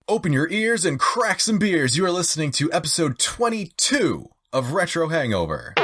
Open your ears and crack some beers. You are listening to episode 22 of Retro Hangover.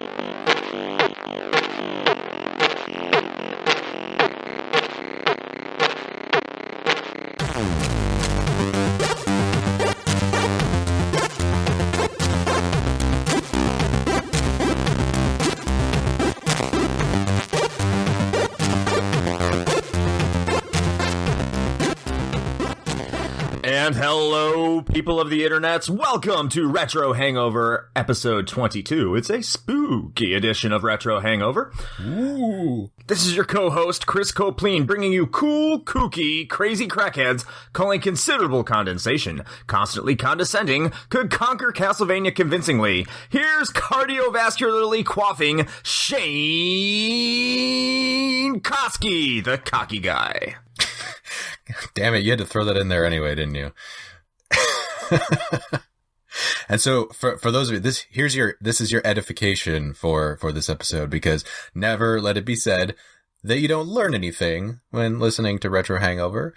And hello, people of the internets. Welcome to Retro Hangover, episode 22. It's a spooky edition of Retro Hangover. Ooh. This is your co-host, Chris Copleen, bringing you cool, kooky, crazy crackheads calling considerable condensation, constantly condescending, could conquer Castlevania convincingly. Here's cardiovascularly quaffing Shane Koski, the cocky guy. Damn it, you had to throw that in there anyway, didn't you? And so for those of you, this is your edification for this episode, because never let it be said that you don't learn anything when listening to Retro Hangover.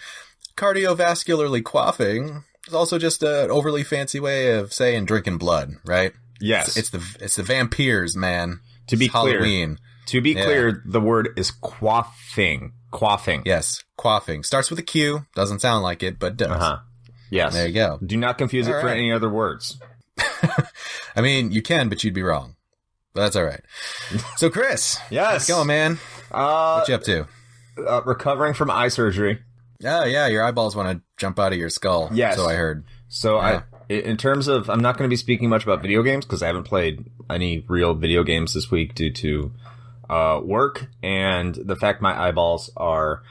Cardiovascularly quaffing is also just an overly fancy way of saying drinking blood, right? Yes. It's the vampires, man. To be it's clear, Halloween. Clear, the word is quaffing. Quaffing. Yes, quaffing. Starts with a Q. Doesn't sound like it, but does. Uh-huh. Yes. There you go. Do not confuse it for any other words. I mean, you can, but you'd be wrong. But that's all right. So, Chris. Yes. How's it going, man? What you up to? Recovering from eye surgery. Oh, yeah. Your eyeballs want to jump out of your skull. Yes. So I heard. So yeah. In terms of, I'm not going to be speaking much about video games because I haven't played any real video games this week due to work and the fact my eyeballs are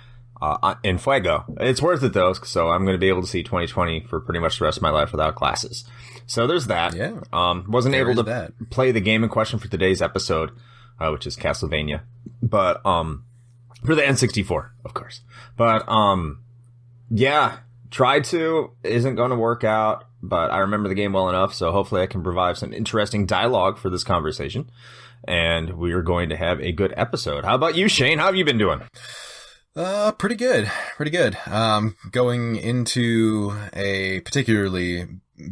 in fuego. It's worth it though, so I'm going to be able to see 2020 for pretty much the rest of my life without glasses. So there's that. Yeah. Wasn't able to play the game in question for today's episode, which is Castlevania, but for the N64, of course. But yeah, tried to, isn't going to work out. But I remember the game well enough, so hopefully I can provide some interesting dialogue for this conversation. And we are going to have a good episode. How about you, Shane? How have you been doing? Pretty good. Going into a particularly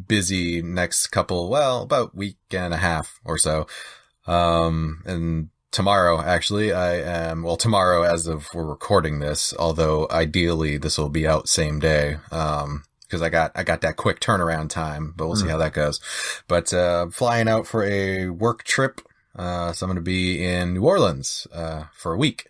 busy next about week and a half or so. And tomorrow, actually, tomorrow as of we're recording this, although ideally this will be out same day. Because I got that quick turnaround time, but we'll see how that goes. But flying out for a work trip. So I'm going to be in New Orleans for a week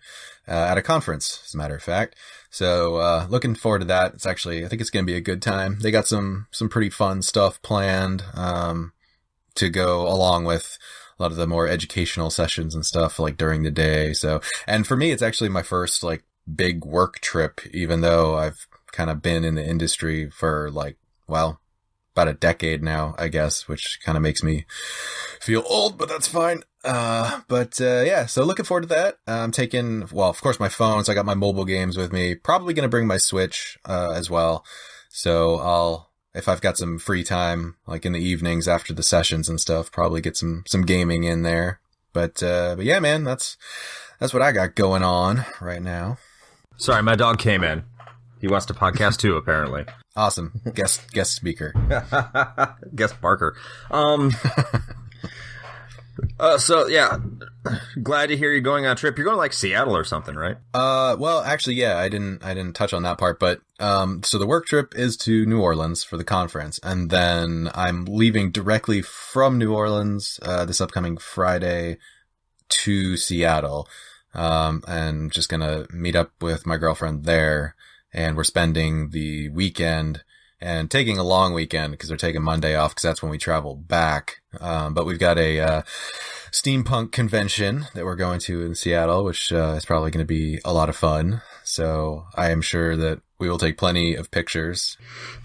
at a conference, as a matter of fact. So looking forward to that. I think it's going to be a good time. They got some pretty fun stuff planned to go along with a lot of the more educational sessions and stuff like during the day. So, and for me, it's actually my first like big work trip, even though I've kind of been in the industry for about a decade now, I guess, which kind of makes me feel old, but that's fine. Yeah, so looking forward to that. I'm taking, of course, my phone, so I got my mobile games with me. Probably going to bring my Switch, as well. So if I've got some free time, like in the evenings after the sessions and stuff, probably get some gaming in there. But yeah, man, that's what I got going on right now. Sorry, my dog came in. He wants to podcast too, apparently. Awesome. Guest speaker. Guest Barker. So yeah, glad to hear you're going on a trip. You're going to like Seattle or something, right? Well, actually, yeah, I didn't touch on that part, but, so the work trip is to New Orleans for the conference, and then I'm leaving directly from New Orleans, this upcoming Friday to Seattle, and just gonna meet up with my girlfriend there. And we're spending the weekend and taking a long weekend because we're taking Monday off because that's when we travel back. But we've got a steampunk convention that we're going to in Seattle, which is probably going to be a lot of fun. So I am sure that we will take plenty of pictures.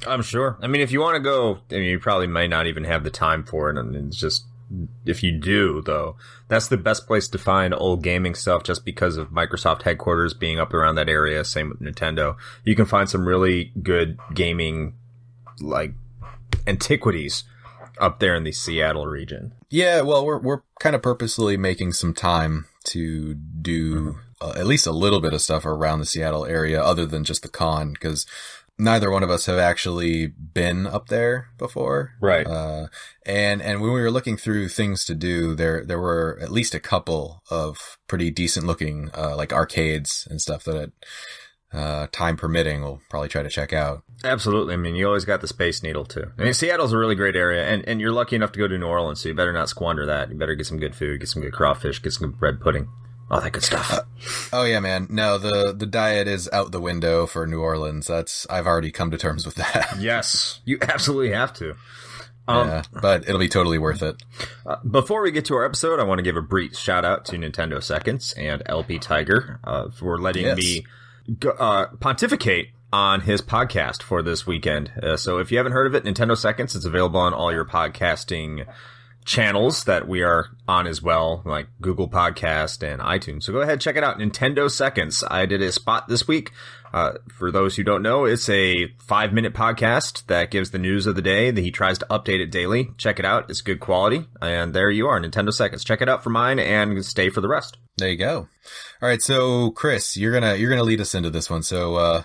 I'm sure. I mean, if you want to go, you probably may not even have the time for it. And it's just, if you do, though, that's the best place to find old gaming stuff just because of Microsoft headquarters being up around that area. Same with Nintendo. You can find some really good gaming, like, antiquities up there in the Seattle region. Yeah, well, we're kind of purposely making some time to do at least a little bit of stuff around the Seattle area other than just the con, because neither one of us have actually been up there before. Right. And when we were looking through things to do, there were at least a couple of pretty decent looking, like arcades and stuff that, time permitting, we'll probably try to check out. Absolutely. I mean, you always got the Space Needle too. I mean, Seattle's a really great area, and you're lucky enough to go to New Orleans, so you better not squander that. You better get some good food, get some good crawfish, get some good bread pudding. All that good stuff. Oh yeah, man. No, the diet is out the window for New Orleans. I've already come to terms with that. Yes, you absolutely have to. Yeah, but it'll be totally worth it. Before we get to our episode, I want to give a brief shout out to Nintendo Seconds and LP Tiger for letting me pontificate on his podcast for this weekend. So if you haven't heard of it, Nintendo Seconds, it's available on all your podcasting channels that we are on as well, like Google Podcast and iTunes. So go ahead, check it out. Nintendo Seconds. I did a spot this week. For those who don't know, it's a 5-minute podcast that gives the news of the day. That he tries to update it daily. Check it out. It's good quality. And there you are, Nintendo Seconds. Check it out for mine and stay for the rest. There you go. All right. So Chris, you're going to lead us into this one. So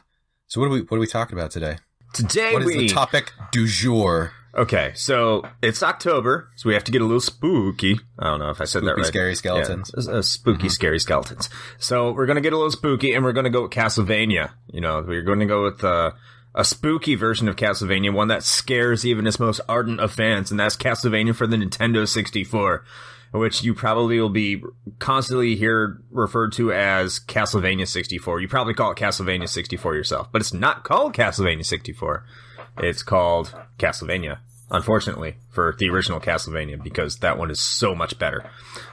what are we talking about today? Today what is the topic du jour? Okay, so it's October, so we have to get a little spooky. I don't know if I said that right. Scary skeletons. Yeah, spooky, scary skeletons. So we're going to get a little spooky, and we're going to go with Castlevania. You know, we're going to go with a spooky version of Castlevania, one that scares even its most ardent of fans, and that's Castlevania for the Nintendo 64, which you probably will be constantly hear referred to as Castlevania 64. You probably call it Castlevania 64 yourself, but it's not called Castlevania 64. It's called Castlevania, unfortunately, for the original Castlevania, because that one is so much better.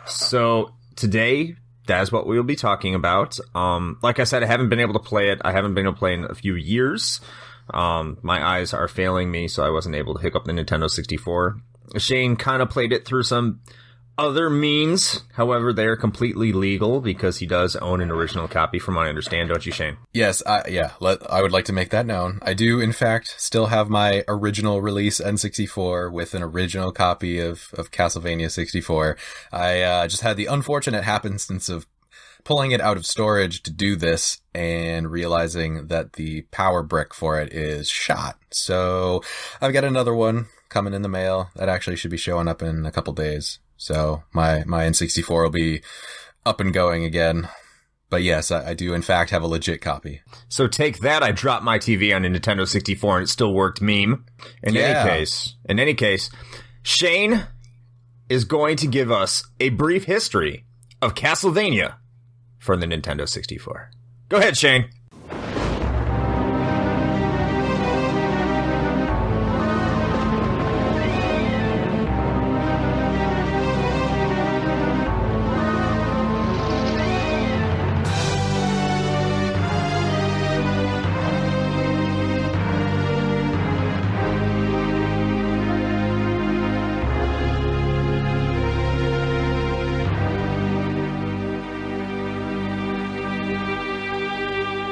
So today, that's what we'll be talking about. Like I said, I haven't been able to play it. I haven't been able to play in a few years. My eyes are failing me, so I wasn't able to hook up the Nintendo 64. Shane kind of played it through some other means. However, they're completely legal because he does own an original copy, from what I understand, don't you, Shane? Yes, I would like to make that known. I do, in fact, still have my original release N64 with an original copy of Castlevania 64. I just had the unfortunate happenstance of pulling it out of storage to do this and realizing that the power brick for it is shot. So I've got another one coming in the mail that actually should be showing up in a couple days. So my N64 will be up and going again. But yes, I do in fact have a legit copy. So take that, I dropped my TV on a Nintendo 64 and it still worked meme. In any case, Shane is going to give us a brief history of Castlevania for the Nintendo 64. Go ahead, Shane.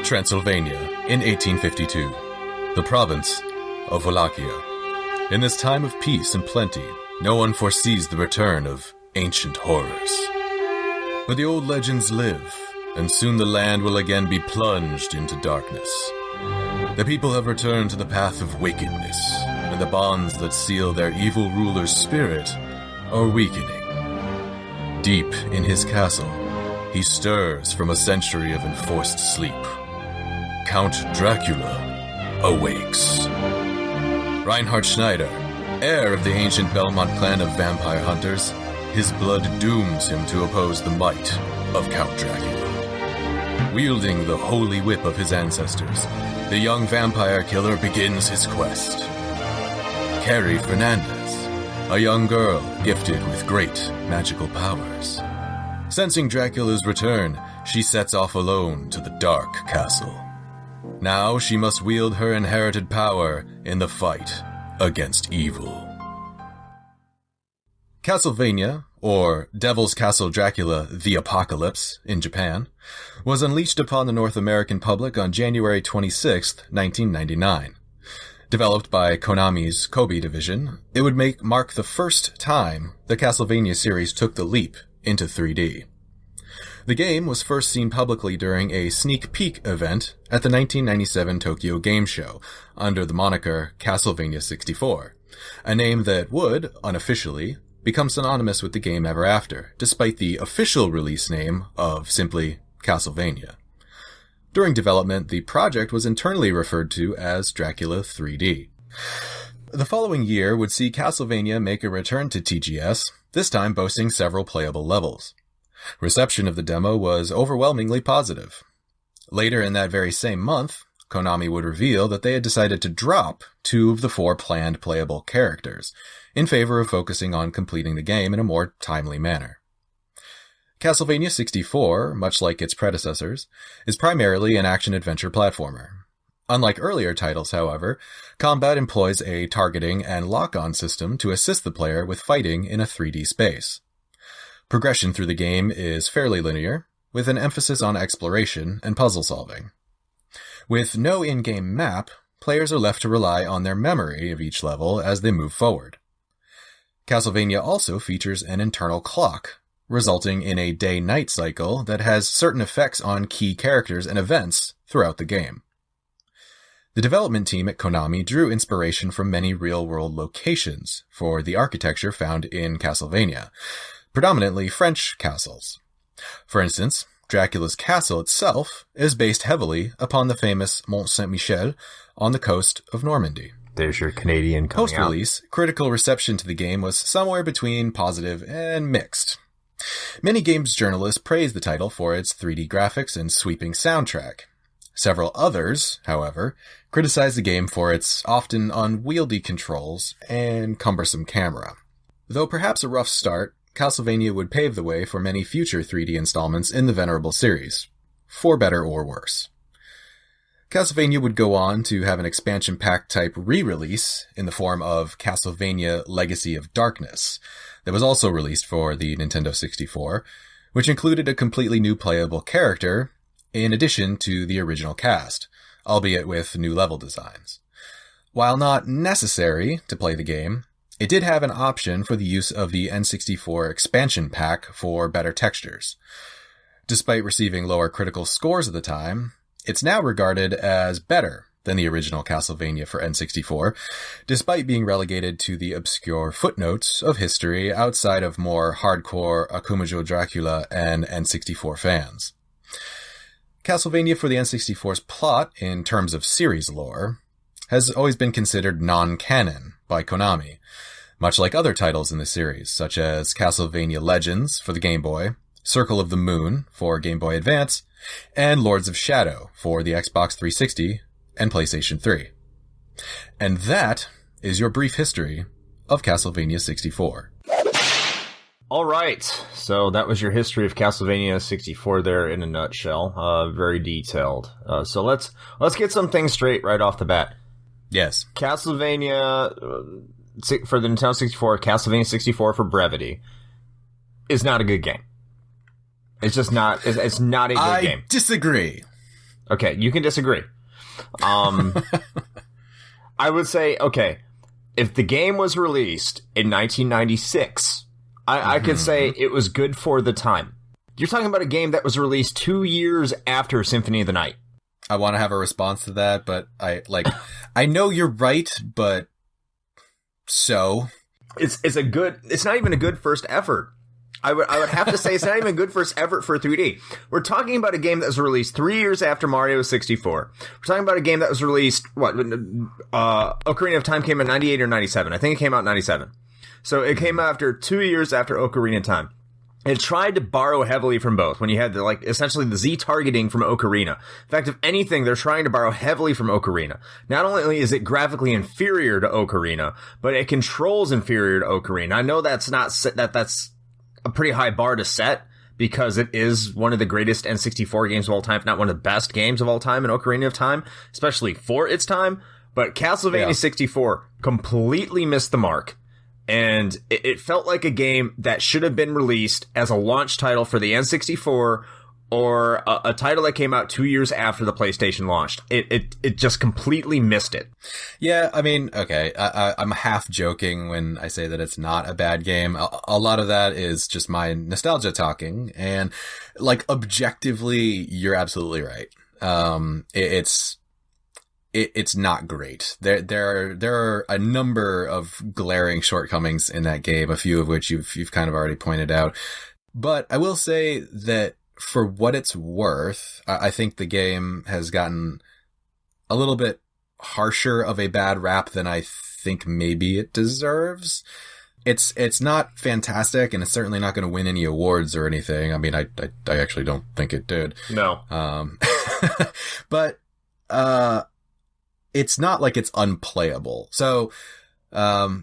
Transylvania in 1852, the province of Wallachia. In this time of peace and plenty, no one foresees the return of ancient horrors. But the old legends live, and soon the land will again be plunged into darkness. The people have returned to the path of wickedness, and the bonds that seal their evil ruler's spirit are weakening. Deep in his castle, he stirs from a century of enforced sleep. Count Dracula awakes. Reinhard Schneider, heir of the ancient Belmont clan of vampire hunters, his blood dooms him to oppose the might of Count Dracula. Wielding the holy whip of his ancestors, the young vampire killer begins his quest. Carrie Fernandez, a young girl gifted with great magical powers. Sensing Dracula's return, she sets off alone to the dark castle. Now she must wield her inherited power in the fight against evil. Castlevania, or Devil's Castle Dracula: The Apocalypse in Japan, was unleashed upon the North American public on January 26, 1999. Developed by Konami's Kobe division, it would mark the first time the Castlevania series took the leap into 3D. The game was first seen publicly during a sneak peek event at the 1997 Tokyo Game Show under the moniker Castlevania 64, a name that would, unofficially, become synonymous with the game ever after, despite the official release name of simply Castlevania. During development, the project was internally referred to as Dracula 3D. The following year would see Castlevania make a return to TGS, this time boasting several playable levels. Reception of the demo was overwhelmingly positive. Later in that very same month, Konami would reveal that they had decided to drop 2 of the 4 planned playable characters, in favor of focusing on completing the game in a more timely manner. Castlevania 64, much like its predecessors, is primarily an action-adventure platformer. Unlike earlier titles, however, combat employs a targeting and lock-on system to assist the player with fighting in a 3D space. Progression through the game is fairly linear, with an emphasis on exploration and puzzle solving. With no in-game map, players are left to rely on their memory of each level as they move forward. Castlevania also features an internal clock, resulting in a day-night cycle that has certain effects on key characters and events throughout the game. The development team at Konami drew inspiration from many real-world locations for the architecture found in Castlevania, predominantly French castles. For instance, Dracula's castle itself is based heavily upon the famous Mont Saint-Michel on the coast of Normandy. There's your Canadian coming out. Post-release, critical reception to the game was somewhere between positive and mixed. Many games journalists praised the title for its 3D graphics and sweeping soundtrack. Several others, however, criticized the game for its often unwieldy controls and cumbersome camera. Though perhaps a rough start, Castlevania would pave the way for many future 3D installments in the venerable series, for better or worse. Castlevania would go on to have an expansion pack type re-release in the form of Castlevania Legacy of Darkness, that was also released for the Nintendo 64, which included a completely new playable character in addition to the original cast, albeit with new level designs. While not necessary to play the game, it did have an option for the use of the N64 expansion pack for better textures. Despite receiving lower critical scores at the time, it's now regarded as better than the original Castlevania for N64, despite being relegated to the obscure footnotes of history outside of more hardcore Akumajo Dracula and N64 fans. Castlevania for the N64's plot, in terms of series lore, has always been considered non-canon by Konami, much like other titles in the series, such as Castlevania Legends for the Game Boy, Circle of the Moon for Game Boy Advance, and Lords of Shadow for the Xbox 360 and PlayStation 3. And that is your brief history of Castlevania 64. All right, so that was your history of Castlevania 64 there in a nutshell, very detailed. So let's get some things straight right off the bat. Yes. Castlevania for the Nintendo 64, Castlevania 64 for brevity, is not a good game. It's just not. It's not a good game. I disagree. Okay, you can disagree. I would say, okay, if the game was released in 1996, I could say it was good for the time. You're talking about a game that was released 2 years after Symphony of the Night. I want to have a response to that, but I know you're right, but so it's not even a good first effort. I would have to say it's not even a good first effort for 3D. We're talking about a game that was released 3 years after Mario 64. We're talking about a game that was released, Ocarina of Time came out in 98 or 97. I think it came out in 97. So it came after 2 years after Ocarina of Time. It tried to borrow heavily from both when you had essentially the Z targeting from Ocarina. In fact, if anything, they're trying to borrow heavily from Ocarina. Not only is it graphically inferior to Ocarina, but it controls inferior to Ocarina. I know that's a pretty high bar to set because it is one of the greatest N64 games of all time, if not one of the best games of all time in Ocarina of Time, especially for its time. But Castlevania 64 completely missed the mark. And it felt like a game that should have been released as a launch title for the N64 or a title that came out 2 years after the PlayStation launched. It just completely missed it. Yeah, I mean, okay, I'm half joking when I say that it's not a bad game. A lot of that is just my nostalgia talking, and like objectively, you're absolutely right. It's not great. There are a number of glaring shortcomings in that game, a few of which you've kind of already pointed out. But I will say that for what it's worth, I think the game has gotten a little bit harsher of a bad rap than I think maybe it deserves. It's not fantastic, and it's certainly not going to win any awards or anything. I mean, I actually don't think it did. No. But it's not like it's unplayable. So I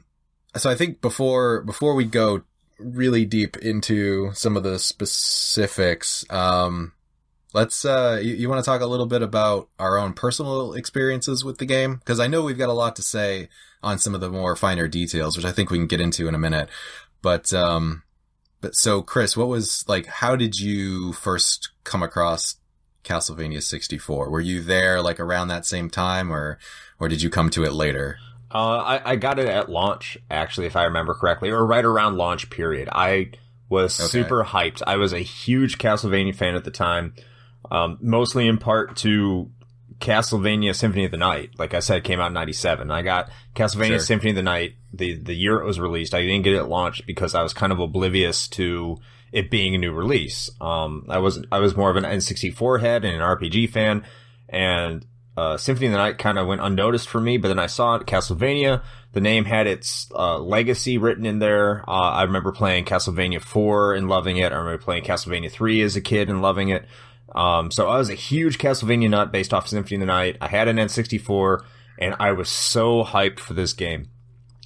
think before we go really deep into some of the specifics, let's you want to talk a little bit about our own personal experiences with the game, because I know we've got a lot to say on some of the more finer details, which I think we can get into in a minute. But so Chris, what was like, how did you first come across Castlevania 64? Were you there like around that same time, or did you come to it later? I got it at launch, actually, if I remember correctly, or right around launch period. I was super hyped. I was a huge Castlevania fan at the time, mostly in part to Castlevania Symphony of the Night. Like I said, it came out in 97. I got Castlevania Symphony of the Night the year it was released. I didn't get it at launch because I was kind of oblivious to it being a new release. I was more of an N64 head and an RPG fan, and Symphony of the Night kind of went unnoticed for me, but then I saw it, Castlevania. The name had its legacy written in there. I remember playing Castlevania 4 and loving it. I remember playing Castlevania 3 as a kid and loving it. So I was a huge Castlevania nut based off Symphony of the Night. I had an N64, and I was so hyped for this game.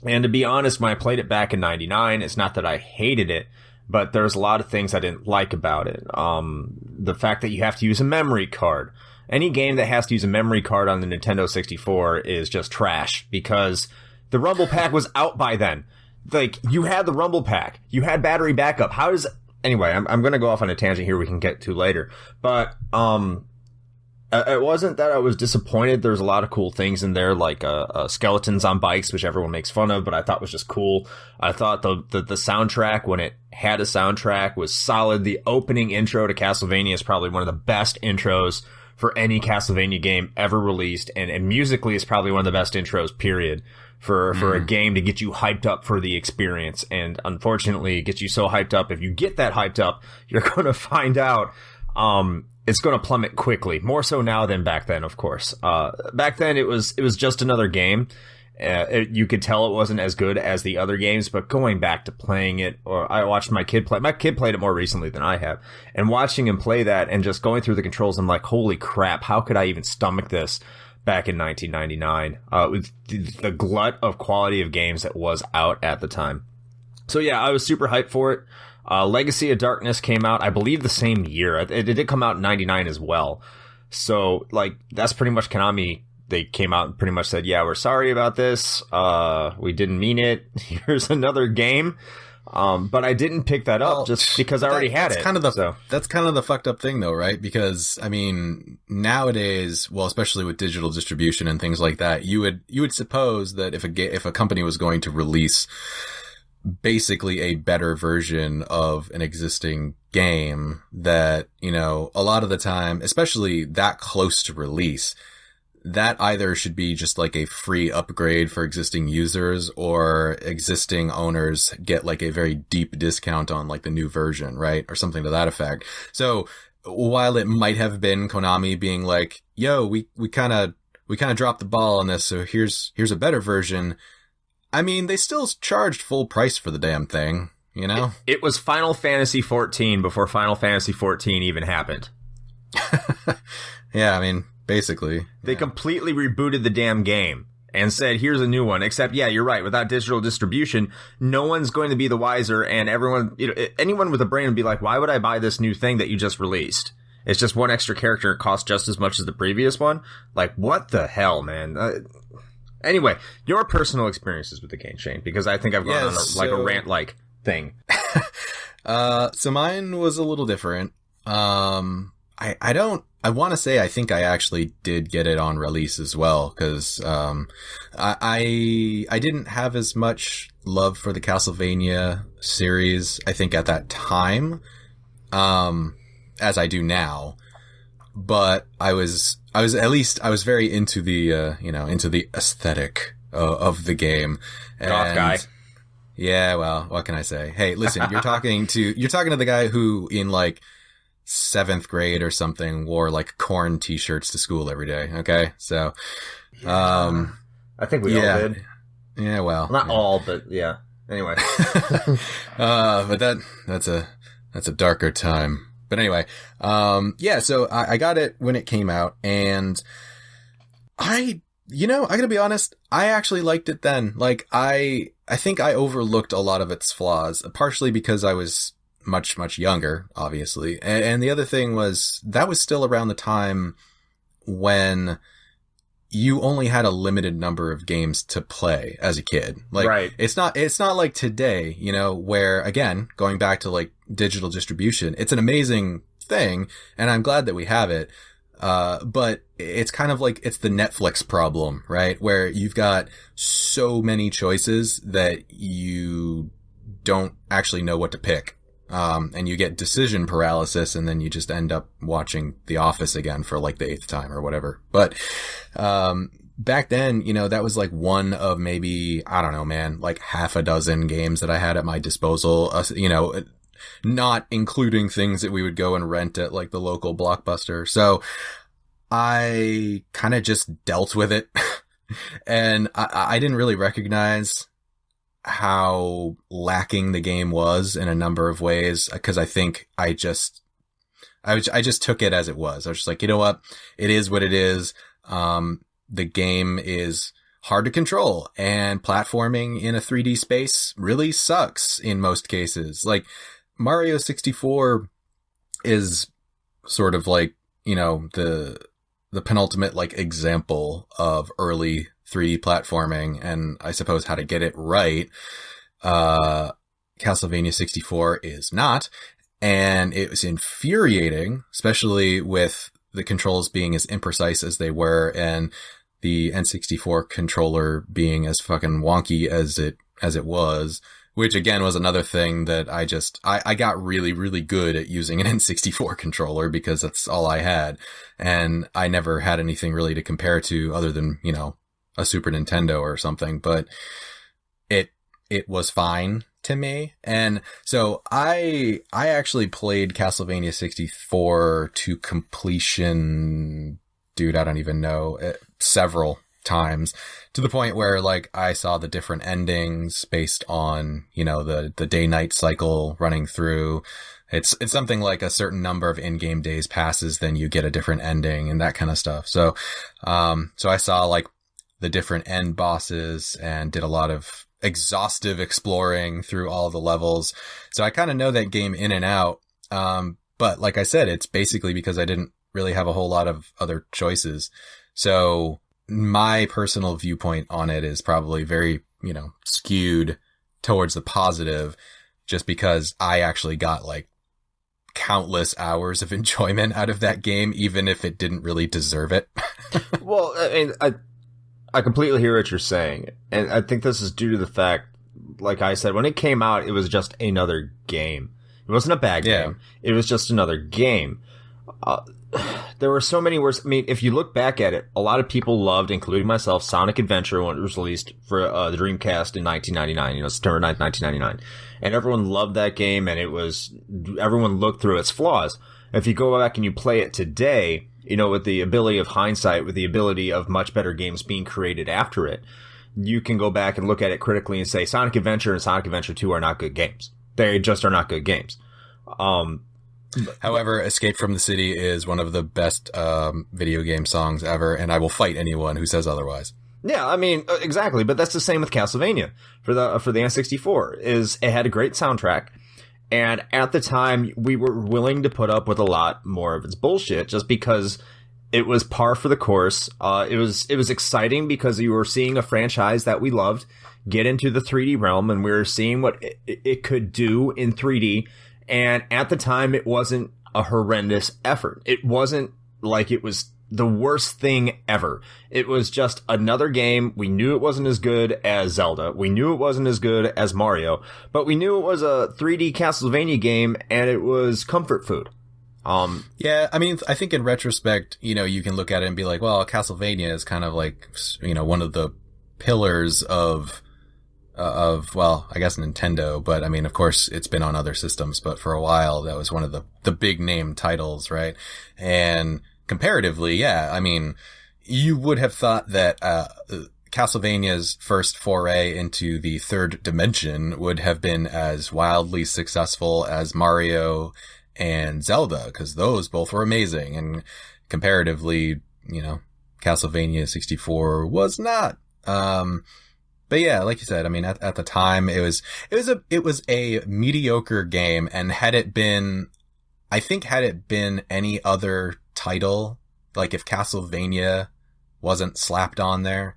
And to be honest, when I played it back in 99, it's not that I hated it, but there's a lot of things I didn't like about it. The fact that you have to use a memory card. Any game that has to use a memory card on the Nintendo 64 is just trash, because the Rumble Pack was out by then. Like, you had the Rumble Pack. You had battery backup. Anyway, I'm going to go off on a tangent here we can get to later. But it wasn't that I was disappointed. There's a lot of cool things in there, like skeletons on bikes, which everyone makes fun of, but I thought was just cool. I thought the soundtrack, when it had a soundtrack, was solid. The opening intro to Castlevania is probably one of the best intros for any Castlevania game ever released, and musically is probably one of the best intros, period, for a game to get you hyped up for the experience. And unfortunately, it gets you so hyped up. If you get that hyped up, you're going to find out it's going to plummet quickly. More so now than back then, of course. Back then, it was just another game. You could tell it wasn't as good as the other games, but going back to playing it, or I watched my kid played it more recently than I have, and watching him play that and just going through the controls, I'm like, holy crap, how could I even stomach this back in 1999? With the glut of quality of games that was out at the time. So yeah, I was super hyped for it. Legacy of Darkness came out, I believe, the same year. It did come out in 99 as well. So, like, that's pretty much Konami. They came out and pretty much said, yeah, we're sorry about this. We didn't mean it. Here's another game. But I didn't pick that up just because I already had it. That's kind of the fucked up thing, though, right? Because, I mean, nowadays, well, especially with digital distribution and things like that, you would suppose that if a company was going to release basically a better version of an existing game, that, you know, a lot of the time, especially that close to release, that either should be just like a free upgrade for existing users, or existing owners get like a very deep discount on like the new version, right? Or something to that effect. So while it might have been Konami being like, yo, we kind of dropped the ball on this, so here's a better version. I mean, they still charged full price for the damn thing, you know? It was Final Fantasy 14 before Final Fantasy 14 even happened. Yeah, I mean, basically. They completely rebooted the damn game and said, here's a new one. Except, yeah, you're right. Without digital distribution, no one's going to be the wiser, and everyone, you know, anyone with a brain would be like, why would I buy this new thing that you just released? It's just one extra character. It costs just as much as the previous one. Like, what the hell, man? Anyway, your personal experiences with the game, Shane, because I think I've gone on a rant-like thing. So mine was a little different. I don't, I want to say I think I actually did get it on release as well, because I didn't have as much love for the Castlevania series, I think, at that time, as I do now. But I was very into the into the aesthetic of the game. Goth guy. Yeah, well, what can I say? Hey, listen, you're talking to the guy who in like 7th grade or something wore like Korn t-shirts to school every day. Okay. So, I think we all did. Yeah. Well, not all, but yeah. Anyway. But that's a darker time. But anyway, so I got it when it came out, and I gotta be honest, I actually liked it then. Like, I think I overlooked a lot of its flaws, partially because I was much, much younger, obviously. And the other thing was, that was still around the time when you only had a limited number of games to play as a kid. Like, right. It's not like today, where, again, going back to like digital distribution, it's an amazing thing, and I'm glad that we have it. But it's kind of like, it's the Netflix problem, right? Where you've got so many choices that you don't actually know what to pick. And you get decision paralysis, and then you just end up watching The Office again for like the 8th time or whatever. But, back then, that was like one of maybe, I don't know, man, like half a dozen games that I had at my disposal, not including things that we would go and rent at like the local Blockbuster. So I kind of just dealt with it. And I didn't really recognize how lacking the game was in a number of ways, because I think I just took it as it was. I was just like, you know what? It is what it is. The game is hard to control, and platforming in a 3D space really sucks in most cases. Like, Mario 64 is sort of like, the penultimate like example of early 3D platforming, and I suppose how to get it right. Castlevania 64 is not, and it was infuriating, especially with the controls being as imprecise as they were, and the N64 controller being as fucking wonky as it was, which again was another thing that I got really, really good at using an N64 controller, because that's all I had. And I never had anything really to compare to other than, a Super Nintendo or something, but it was fine to me. And so I actually played Castlevania 64 to completion, dude, I don't even know, several times, to the point where like I saw the different endings based on, the day-night cycle running through. It's something like a certain number of in-game days passes, then you get a different ending and that kind of stuff. So I saw like the different end bosses and did a lot of exhaustive exploring through all the levels. So I kind of know that game in and out. But like I said, it's basically because I didn't really have a whole lot of other choices. So my personal viewpoint on it is probably very, skewed towards the positive, just because I actually got like countless hours of enjoyment out of that game, even if it didn't really deserve it. Well, I mean, I completely hear what you're saying, and I think this is due to the fact, like I said, when it came out, it was just another game. It wasn't a bad game. It was just another game. There were so many worse. I mean, if you look back at it, a lot of people loved, including myself, Sonic Adventure when it was released for the Dreamcast in 1999, September 9th, 1999. And everyone loved that game, and everyone looked through its flaws. If you go back and you play it today, with the ability of hindsight, with the ability of much better games being created after it, you can go back and look at it critically and say Sonic Adventure and Sonic Adventure 2 are not good games. They just are not good games. However, Escape from the City is one of the best video game songs ever, and I will fight anyone who says otherwise. Yeah, I mean, exactly. But that's the same with Castlevania for the N64. It had a great soundtrack, and at the time we were willing to put up with a lot more of its bullshit just because it was par for the course. It was exciting because you were seeing a franchise that we loved get into the 3D realm, and we were seeing what it could do in 3D. And at the time, it wasn't a horrendous effort. It wasn't like it was the worst thing ever. It was just another game. We knew it wasn't as good as Zelda. We knew it wasn't as good as Mario, but we knew it was a 3D Castlevania game and it was comfort food. Yeah, I mean, I think in retrospect, you know, you can look at it and be like, well, Castlevania is kind of like, you know, one of the pillars of, well, I guess Nintendo, but I mean, of course, it's been on other systems, but for a while, that was one of the big name titles, right? And comparatively, yeah, I mean, you would have thought that, Castlevania's first foray into the third dimension would have been as wildly successful as Mario and Zelda, because those both were amazing, and comparatively, you know, Castlevania 64 was not. But yeah, like you said, I mean, at the time, it was a mediocre game, and had it been any other title, like if Castlevania wasn't slapped on there,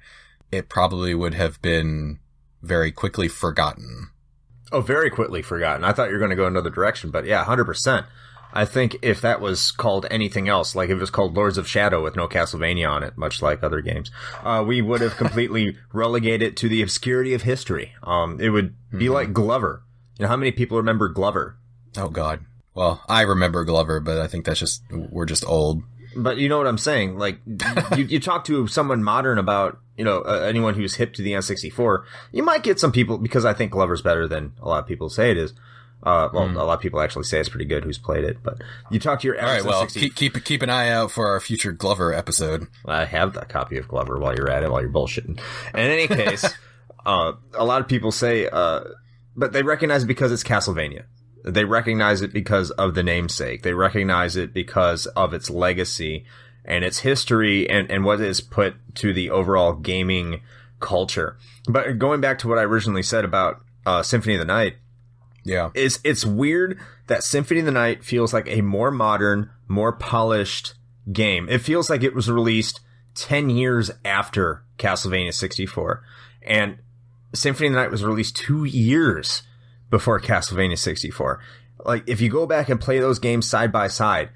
it probably would have been very quickly forgotten. Oh, very quickly forgotten. I thought you were going to go another direction, but yeah, 100%. I think if that was called anything else, like if it was called Lords of Shadow with no Castlevania on it, much like other games, we would have completely relegated it to the obscurity of history. It would be like Glover. You know, how many people remember Glover? Oh, God. Well, I remember Glover, but I think we're just old. But you know what I'm saying? Like, you talk to someone modern about, you know, anyone who's hip to the N64, you might get some people, because I think Glover's better than a lot of people say it is. A lot of people actually say it's pretty good who's played it, but you talk to your average. All right, well, keep an eye out for our future Glover episode. I have a copy of Glover while you're at it, while you're bullshitting. In any case, a lot of people say, but they recognize it because it's Castlevania. They recognize it because of the namesake. They recognize it because of its legacy and its history and what it has put to the overall gaming culture. But going back to what I originally said about Symphony of the Night, yeah, it's weird that Symphony of the Night feels like a more modern, more polished game. It feels like it was released 10 years after Castlevania 64. And Symphony of the Night was released 2 years before Castlevania 64. Like, if you go back and play those games side by side,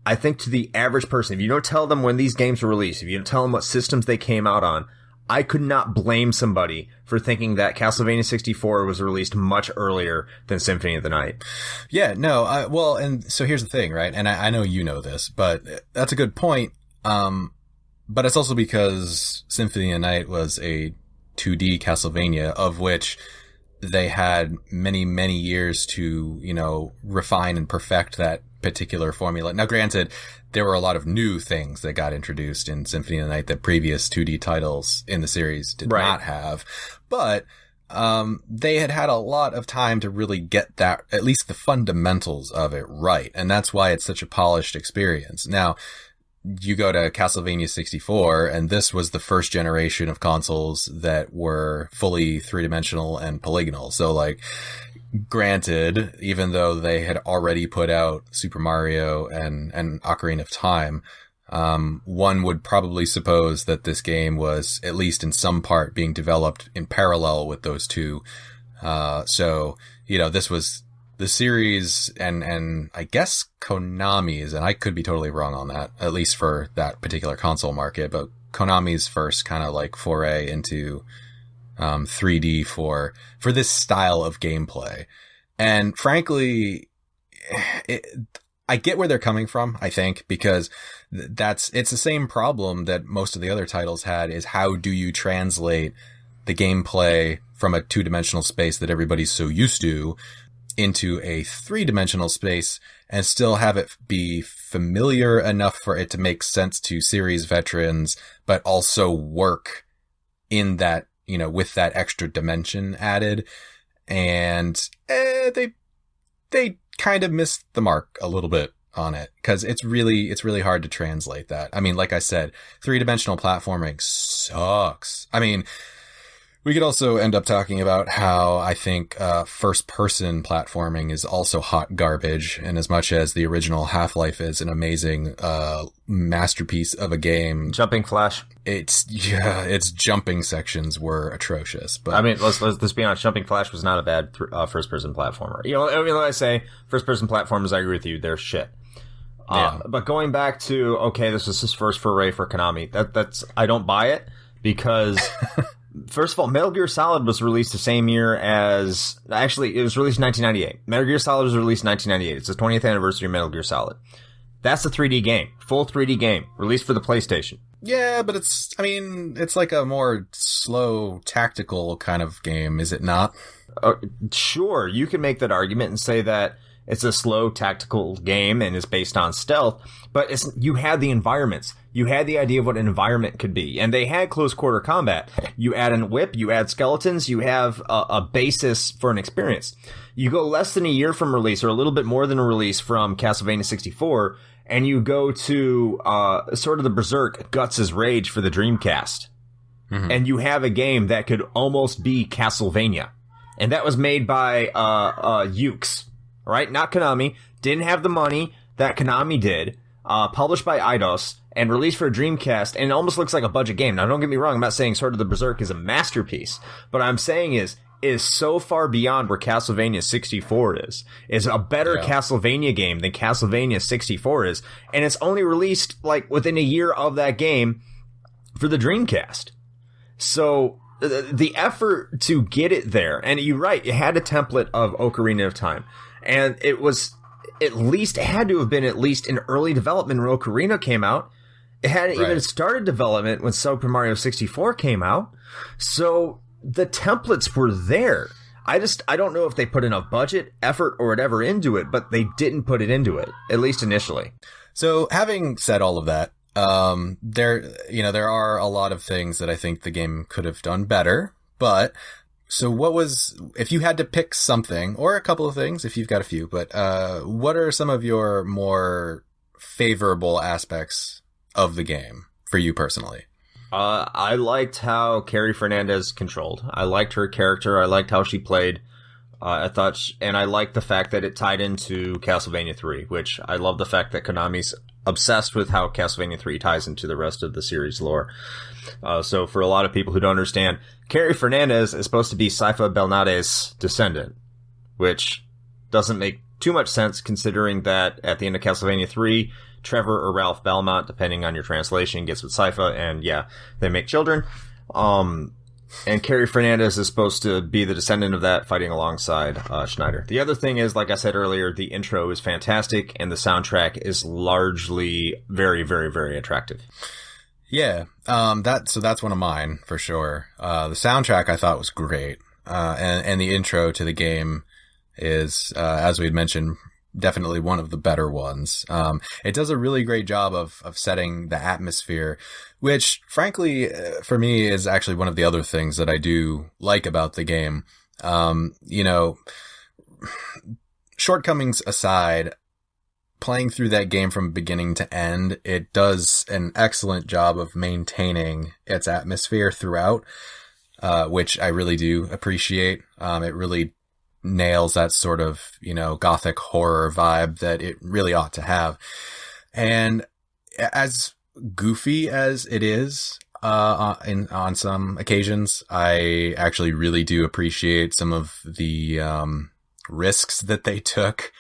I think to the average person, if you don't tell them when these games were released, if you don't tell them what systems they came out on, I could not blame somebody for thinking that Castlevania 64 was released much earlier than Symphony of the Night. Yeah, no, well, and so here's the thing, right? And I know you know this, but that's a good point. But it's also because Symphony of the Night was a 2D Castlevania, of which they had many, many years to, you know, refine and perfect that particular formula. Now, granted, there were a lot of new things that got introduced in Symphony of the Night that previous 2D titles in the series did not have. But they had a lot of time to really get that, at least the fundamentals of it right. And that's why it's such a polished experience. Now, you go to Castlevania 64, and this was the first generation of consoles that were fully three-dimensional and polygonal. So, like, granted, even though they had already put out Super Mario and Ocarina of Time, one would probably suppose that this game was, at least in some part, being developed in parallel with those two. So, you know, this was the series and I guess Konami's, and I could be totally wrong on that, at least for that particular console market, but Konami's first kind of like foray into 3D for this style of gameplay. And frankly, I get where they're coming from, I think, because it's the same problem that most of the other titles had, is how do you translate the gameplay from a two-dimensional space that everybody's so used to into a three-dimensional space and still have it be familiar enough for it to make sense to series veterans, but also work in that, you know, with that extra dimension added. And they kind of missed the mark a little bit on it, because it's really hard to translate that. I mean, like I said, three-dimensional platforming sucks. I mean, we could also end up talking about how I think first-person platforming is also hot garbage, and as much as the original Half-Life is an amazing masterpiece of a game, Jumping Flash, its jumping sections were atrocious. But I mean, let's be honest, Jumping Flash was not a bad first-person platformer. You know, I mean, I say first-person platformers, I agree with you, they're shit. But going back to, okay, this was his first foray for Konami. That's I don't buy it because, first of all, Metal Gear Solid was released the same year as, actually, it was released in 1998. Metal Gear Solid was released in 1998. It's the 20th anniversary of Metal Gear Solid. That's a 3D game, full 3D game, released for the PlayStation. Yeah, but it's like a more slow, tactical kind of game, is it not? Sure, you can make that argument and say that it's a slow, tactical game and is based on stealth, but you had the environments. You had the idea of what an environment could be, and they had close-quarter combat. You add a whip, you add skeletons, you have a basis for an experience. You go less than a year from release, or a little bit more than a release from Castlevania 64, and you go to sort of the Berserk Guts' Rage for the Dreamcast. Mm-hmm. And you have a game that could almost be Castlevania. And that was made by Yuke's, right? Not Konami. Didn't have the money that Konami did. Published by Eidos and released for a Dreamcast, and it almost looks like a budget game. Now, don't get me wrong. I'm not saying Sword of the Berserk is a masterpiece. But what I'm saying is so far beyond where Castlevania 64 is a better Castlevania game than Castlevania 64 is, and it's only released like within a year of that game for the Dreamcast. So the effort to get it there, and you're right, it had a template of Ocarina of Time, and it was it had to have been at least in early development when Ocarina came out. It hadn't even started development when Super Mario 64 came out. So the templates were there. I don't know if they put enough budget, effort, or whatever into it, but they didn't put it into it, at least initially. So having said all of that, there are a lot of things that I think the game could have done better, but so if you had to pick something, or a couple of things, if you've got a few, but what are some of your more favorable aspects of the game for you personally? I liked how Carrie Fernandez controlled. I liked her character. I liked how she played. And I liked the fact that it tied into Castlevania 3, which I love the fact that Konami's obsessed with how Castlevania 3 ties into the rest of the series lore. So for a lot of people who don't understand, Carrie Fernandez is supposed to be Saifa Belnade's descendant, which doesn't make too much sense considering that at the end of Castlevania 3, Trevor or Ralph Belmont, depending on your translation, gets with Saifa, and yeah, they make children. And Carrie Fernandez is supposed to be the descendant of that, fighting alongside Schneider. The other thing is, like I said earlier, the intro is fantastic, and the soundtrack is largely very, very, very attractive. Yeah, that's one of mine for sure. The soundtrack I thought was great, and the intro to the game is, as we had mentioned, definitely one of the better ones. It does a really great job of setting the atmosphere, which frankly, for me, is actually one of the other things that I do like about the game. Shortcomings aside, playing through that game from beginning to end, it does an excellent job of maintaining its atmosphere throughout, which I really do appreciate. It really nails that sort of, gothic horror vibe that it really ought to have. And as goofy as it is, on some occasions, I actually really do appreciate some of the, risks that they took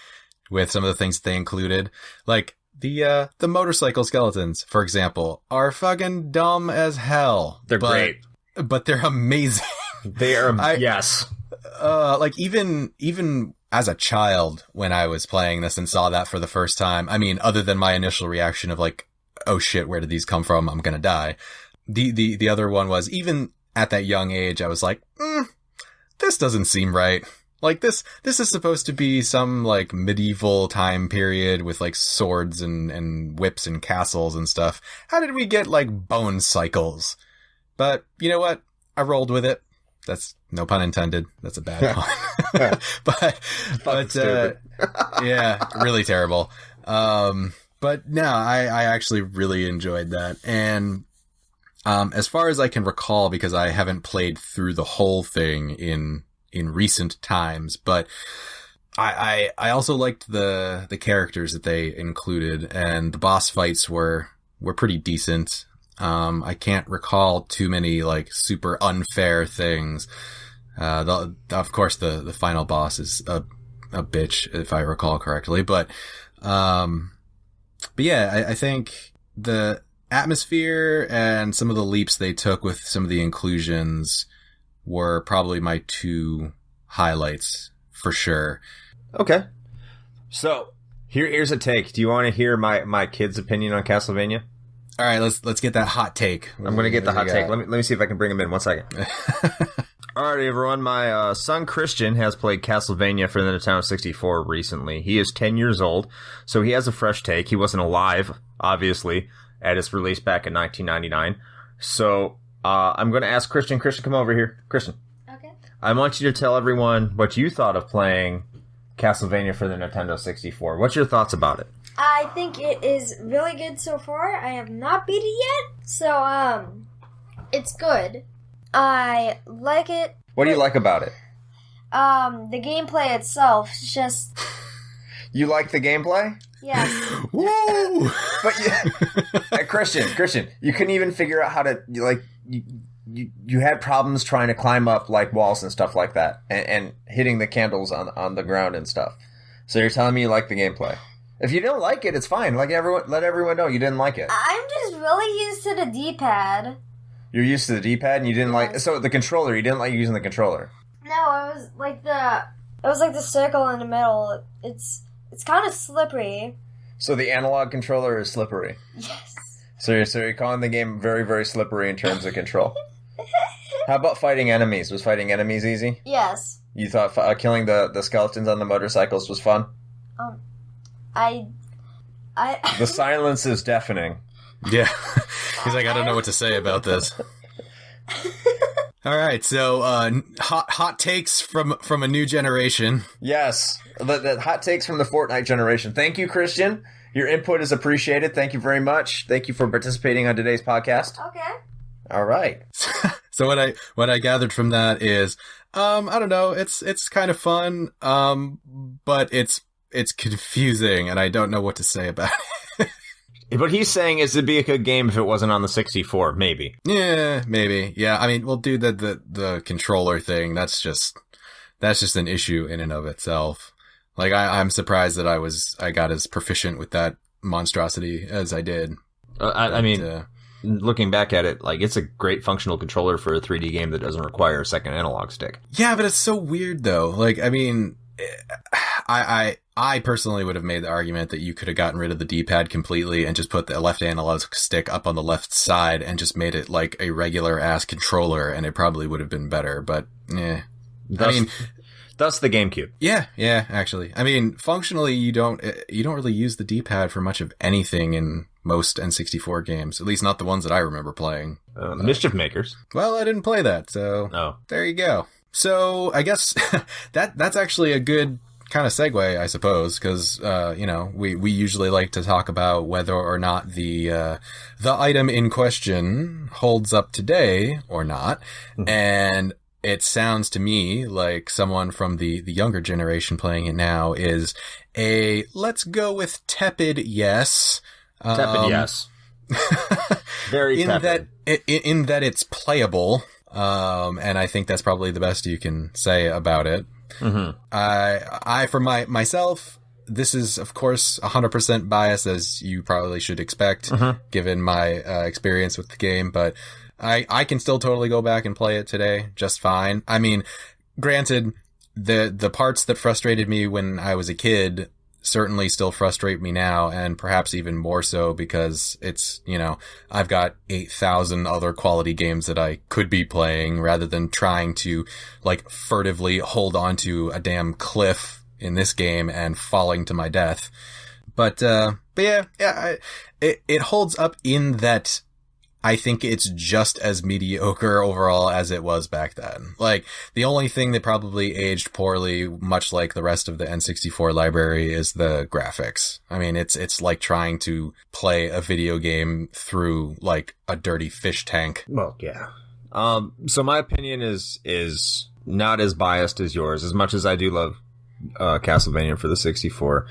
with some of the things that they included. Like the motorcycle skeletons, for example, are fucking dumb as hell. They're great. But they're amazing. They are, yes. Even as a child, when I was playing this and saw that for the first time, I mean, other than my initial reaction of like, oh shit, where did these come from? I'm gonna die. The other one was, even at that young age, I was like, this doesn't seem right. Like this is supposed to be some like medieval time period with like swords and whips and castles and stuff. How did we get like bone cycles? But you know what? I rolled with it. That's no pun intended. That's a bad pun. but yeah, really terrible. But no, I actually really enjoyed that. And, as far as I can recall, because I haven't played through the whole thing in recent times, but I also liked the characters that they included, and the boss fights were pretty decent. I can't recall too many like super unfair things. Of course the final boss is a bitch, if I recall correctly, but, But yeah, I think the atmosphere and some of the leaps they took with some of the inclusions were probably my two highlights for sure. Okay. So here's a take. Do you want to hear my kid's opinion on Castlevania? All right, let's get that hot take. I'm going to get the hot take. Let me see if I can bring him in. 1 second. All right, everyone. My son Christian has played Castlevania for the Nintendo 64 recently. He is 10 years old, so he has a fresh take. He wasn't alive, obviously, at its release back in 1999. So I'm going to ask Christian. Christian, come over here. Christian. Okay. I want you to tell everyone what you thought of playing Castlevania for the Nintendo 64. What's your thoughts about it? I think it is really good so far. I have not beat it yet, so it's good. I like it. What do you like about it? The gameplay itself is just... You like the gameplay? Yes. Woo! But yeah, Christian, you couldn't even figure out how to you had problems trying to climb up like walls and stuff like that, and hitting the candles on the ground and stuff. So you're telling me you like the gameplay? If you don't like it, it's fine. Let everyone know you didn't like it. I'm just really used to the D-pad. You're used to the D-pad, and you didn't like... So the controller, you didn't like using the controller? No, it was like the circle in the middle. It's kind of slippery. So the analog controller is slippery? Yes. So you're calling the game very, very slippery in terms of control. How about fighting enemies? Was fighting enemies easy? Yes. You thought killing the skeletons on the motorcycles was fun? I The silence is deafening. Yeah. He's like, I don't know what to say about this. All right, so hot takes from a new generation. Yes, the hot takes from the Fortnite generation. Thank you, Christian. Your input is appreciated. Thank you very much. Thank you for participating on today's podcast. Okay. All right. So what I gathered from that is, I don't know, it's kind of fun, but it's confusing, and I don't know what to say about it. What he's saying is it'd be a good game if it wasn't on the 64, maybe. Yeah, maybe. Yeah, I mean, we'll do the controller thing. That's just an issue in and of itself. Like, I'm surprised that I got as proficient with that monstrosity as I did. I mean, looking back at it, like, it's a great functional controller for a 3D game that doesn't require a second analog stick. Yeah, but it's so weird, though. Like, I mean, I personally would have made the argument that you could have gotten rid of the D-pad completely and just put the left analog stick up on the left side and just made it like a regular ass controller, and it probably would have been better. But Thus the GameCube. Yeah, actually. I mean, functionally, you don't really use the D-pad for much of anything in most N64 games. At least not the ones that I remember playing. Mischief Makers. Well, I didn't play that, so There you go. So I guess that's actually a good kind of segue, I suppose, because we usually like to talk about whether or not the item in question holds up today or not, and it sounds to me like someone from the younger generation playing it now is a let's go with tepid yes. Tepid yes. Very tepid. In that it's playable. And I think that's probably the best you can say about it. Mm-hmm. I for myself, this is of course 100% biased, as you probably should expect, given my experience with the game. But I can still totally go back and play it today just fine. I mean, granted, the parts that frustrated me when I was a kid certainly still frustrate me now, and perhaps even more so because it's, I've got 8,000 other quality games that I could be playing rather than trying to, like, furtively hold on to a damn cliff in this game and falling to my death. But yeah, it holds up in that I think it's just as mediocre overall as it was back then. Like, the only thing that probably aged poorly, much like the rest of the N64 library, is the graphics. I mean, it's like trying to play a video game through, like, a dirty fish tank. Well, yeah. So my opinion is not as biased as yours, as much as I do love Castlevania for the 64.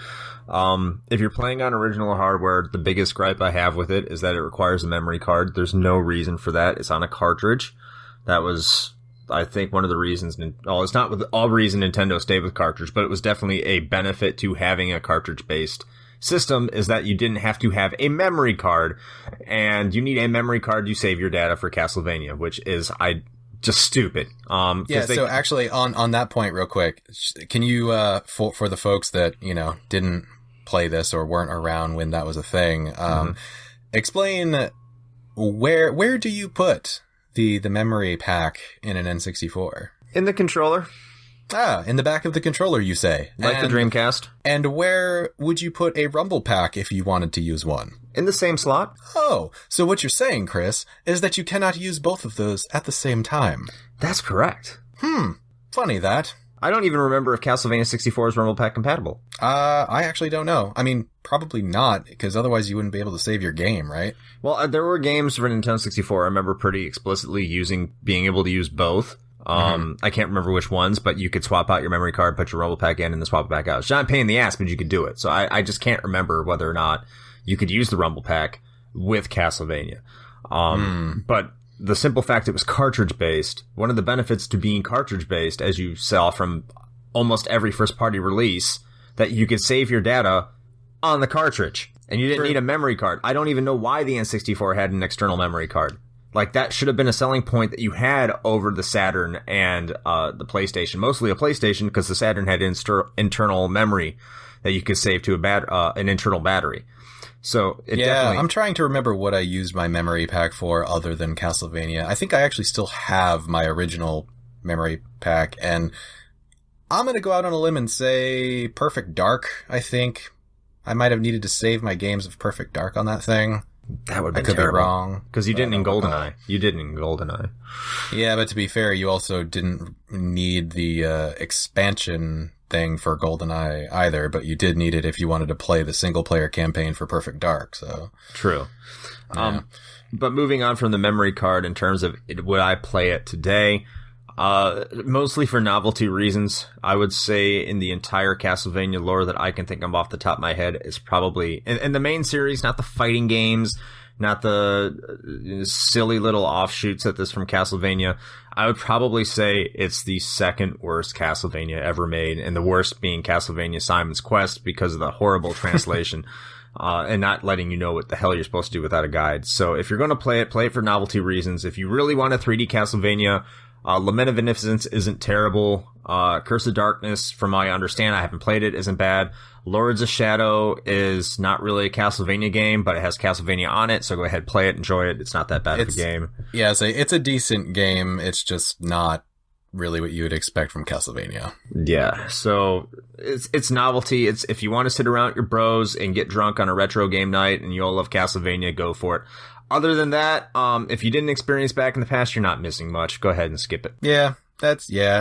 If you're playing on original hardware, the biggest gripe I have with it is that it requires a memory card. There's no reason for that. It's on a cartridge. That was, I think, one of the reasons. It's not with all reason Nintendo stayed with cartridge, but it was definitely a benefit to having a cartridge-based system is that you didn't have to have a memory card, and you need a memory card to save your data for Castlevania, which is just stupid. So actually on that point real quick, can you for the folks that, didn't play this or weren't around when that was a thing, explain where do you put the memory pack in an N64? In the controller. In the back of the controller, you say. Like the Dreamcast. And where would you put a Rumble Pack if you wanted to use one? In the same slot. Oh, so what you're saying, Chris, is that you cannot use both of those at the same time. That's correct. Funny that. I don't even remember if Castlevania 64 is Rumble Pack compatible. I actually don't know. I mean, probably not, because otherwise you wouldn't be able to save your game, right? Well, there were games for Nintendo 64 I remember pretty explicitly being able to use both. I can't remember which ones, but you could swap out your memory card, put your Rumble Pack in, and then swap it back out. It's not a pain in the ass, but you could do it. So I just can't remember whether or not you could use the Rumble Pack with Castlevania. But the simple fact it was cartridge-based, one of the benefits to being cartridge-based, as you saw from almost every first-party release, that you could save your data on the cartridge. And you didn't need a memory card. I don't even know why the N64 had an external memory card. Like, that should have been a selling point that you had over the Saturn and the PlayStation. Mostly a PlayStation, because the Saturn had internal memory that you could save to an internal battery. So definitely... I'm trying to remember what I used my memory pack for other than Castlevania. I think I actually still have my original memory pack, and I'm going to go out on a limb and say Perfect Dark. I think I might have needed to save my games of Perfect Dark on that thing. That would be terrible. I could be wrong. Because you didn't in GoldenEye. You didn't in GoldenEye. Yeah, but to be fair, you also didn't need the expansion thing for GoldenEye either, but you did need it if you wanted to play the single-player campaign for Perfect Dark, so... True. Yeah. But moving on from the memory card in terms of would I play it today, mostly for novelty reasons, I would say in the entire Castlevania lore that I can think of off the top of my head is probably... in the main series, not the fighting games, not the silly little offshoots at this from Castlevania, I would probably say it's the second worst Castlevania ever made, and the worst being Castlevania Simon's Quest because of the horrible translation and not letting you know what the hell you're supposed to do without a guide. So if you're going to play it for novelty reasons. If you really want a 3D Castlevania, Lament of Innocence isn't terrible. Curse of Darkness, from what I understand, I haven't played it, isn't bad. Lords of Shadow is not really a Castlevania game, but it has Castlevania on it, so go ahead, play it, enjoy it. It's not that bad of a game. Yeah, so it's a decent game. It's just not really what you would expect from Castlevania. Yeah, so it's novelty. It's if you want to sit around with your bros and get drunk on a retro game night and you all love Castlevania, go for it. Other than that, if you didn't experience back in the past, you're not missing much. Go ahead and skip it. Yeah,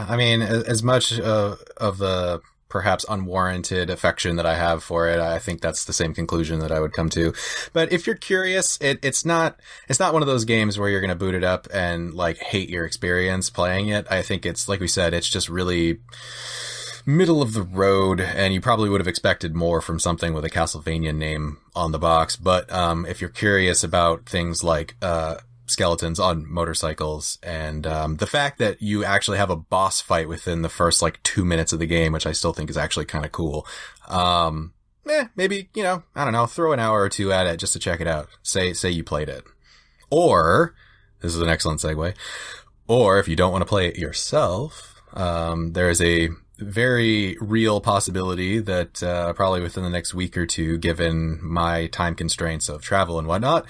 I mean, as much of the perhaps unwarranted affection that I have for it, I think that's the same conclusion that I would come to. But if you're curious, it's not one of those games where you're going to boot it up and like hate your experience playing it. I think it's, like we said, it's just really middle of the road, and you probably would have expected more from something with a Castlevania name on the box. But if you're curious about things like skeletons on motorcycles and the fact that you actually have a boss fight within the first 2 minutes of the game, which I still think is actually kind of cool, maybe, I don't know, throw an hour or two at it just to check it out. Say you played it. Or, this is an excellent segue, or if you don't want to play it yourself, there is a very real possibility that probably within the next week or two, given my time constraints of travel and whatnot,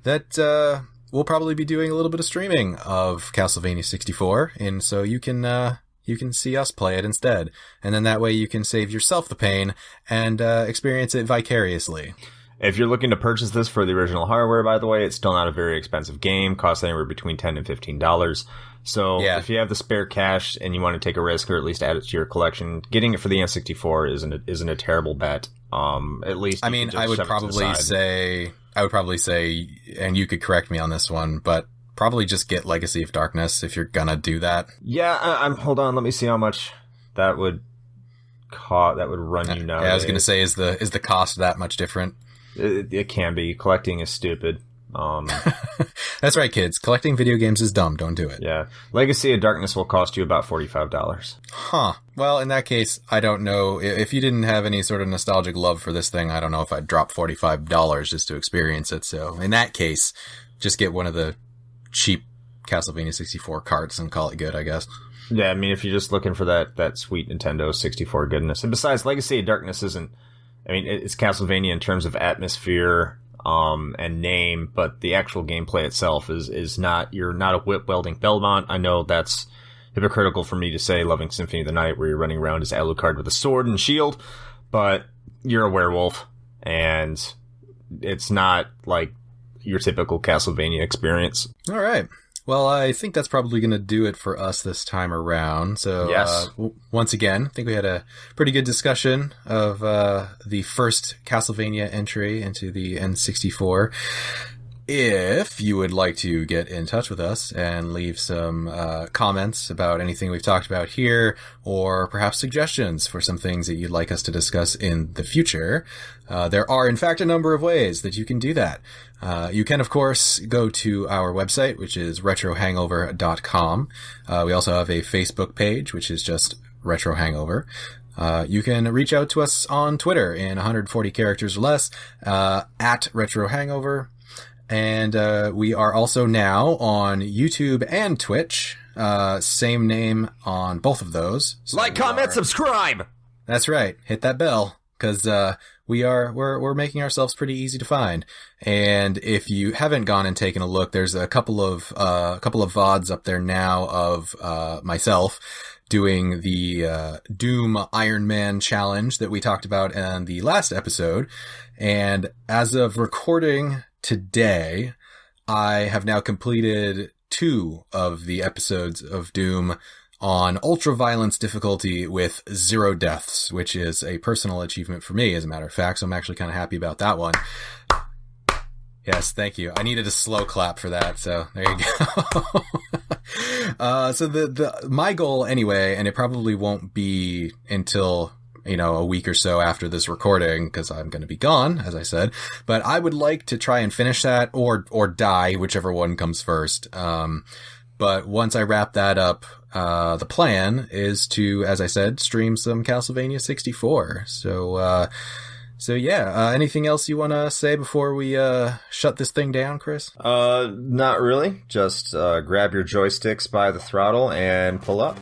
that we'll probably be doing a little bit of streaming of Castlevania 64, and so you can see us play it instead, and then that way you can save yourself the pain and experience it vicariously. If you're looking to purchase this for the original hardware, by the way, it's still not a very expensive game. Costs anywhere between $10 and $15. So if you have the spare cash and you want to take a risk or at least add it to your collection, getting it for the N64 isn't a terrible bet. At least I mean, I would probably say, and you could correct me on this one, but probably just get Legacy of Darkness if you're gonna do that. Yeah, hold on. Let me see how much that would cost. That would run you now. Yeah, I was gonna say, is the cost that much different? It can be. Collecting is stupid. That's right, kids. Collecting video games is dumb. Don't do it. Yeah. Legacy of Darkness will cost you about $45. Huh. Well, in that case, I don't know. If you didn't have any sort of nostalgic love for this thing, I don't know if I'd drop $45 just to experience it. So in that case, just get one of the cheap Castlevania 64 carts and call it good, I guess. Yeah, I mean, if you're just looking for that sweet Nintendo 64 goodness. And besides, Legacy of Darkness isn't... I mean, it's Castlevania in terms of atmosphere and name, but the actual gameplay itself is not... You're not a whip-wielding Belmont. I know that's hypocritical for me to say, loving Symphony of the Night, where you're running around as Alucard with a sword and shield, but you're a werewolf, and it's not like your typical Castlevania experience. All right. Well, I think that's probably going to do it for us this time around. So, yes. Once again, I think we had a pretty good discussion of the first Castlevania entry into the N64. If you would like to get in touch with us and leave some comments about anything we've talked about here, or perhaps suggestions for some things that you'd like us to discuss in the future, there are, in fact, a number of ways that you can do that. You can, of course, go to our website, which is retrohangover.com. We also have a Facebook page, which is just Retro Hangover. You can reach out to us on Twitter in 140 characters or less, at Retro Hangover. And we are also now on YouTube and Twitch. Same name on both of those. So like, comment, subscribe! That's right. Hit that bell, because we're making ourselves pretty easy to find. And if you haven't gone and taken a look, there's a couple of VODs up there now of myself doing the Doom Iron Man challenge that we talked about in the last episode. And as of recording today, I have now completed 2 of the episodes of Doom on ultra-violence difficulty with 0 deaths, which is a personal achievement for me, as a matter of fact, so I'm actually kind of happy about that one. Yes, thank you. I needed a slow clap for that, so there you go. So my goal anyway, and it probably won't be until a week or so after this recording, because I'm going to be gone, as I said. But I would like to try and finish that, or die, whichever one comes first. But once I wrap that up, the plan is to, as I said, stream some Castlevania 64. So yeah, anything else you want to say before we shut this thing down, Chris? Not really. Just grab your joysticks by the throttle and pull up.